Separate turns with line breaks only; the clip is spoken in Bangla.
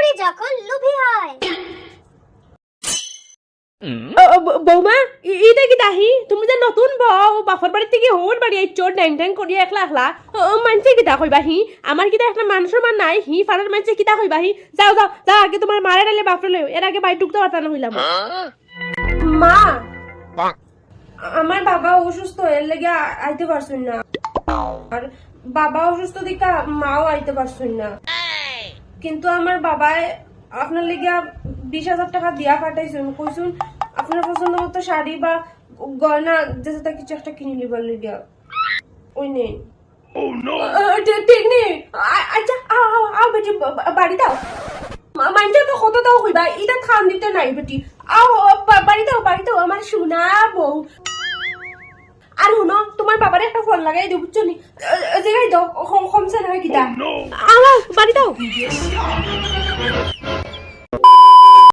স্ত্রী যখন লোভী হয়।
বৌমা এটা কি দাহি তুমি যে নতুন বউ বাপর বাড়ি থেকে হোর বাড়ি আইছো ড্যাং ড্যাং করি একলা একলা মানছে কিতা কইবা হি আমার কিতা একটা মান সম্মান নাই হি ফাড়ার মানছে কিতা কইবা হি যাও যাও যাও আগে তোমার মারে ডালে বাপরে লও এর আগে বাই টুকতে পারতা না হইলাম মা আমার বাবা অসুস্থ এর লেগে আইতে পারছুন না আর বাবা অসুস্থ দিকা মাও আইতে পারছুন না কিন্তু আমার বাবায় আপনার লেগে 20,000 টাকা দিয়া পাঠাইছুন কইছুন আপনার পছন্দ মতো শাড়ি বা গয়না যেটা কিছু একটা কিনে লিবার লেগে ওই নেই ঠিক নেই আচ্ছা আও বেটি বাড়ি দাও মানছে তো কত দাও কইবা এটা খান দিতে নাই বেটি আও বাড়ি দাও আমার সোনা বউ আর হুনো তোমার বাবার একটা ফোন লাগাই দিও বুঝছো নি জায়গায় দাও কমছে না কিটা আমার বাড়ি দাও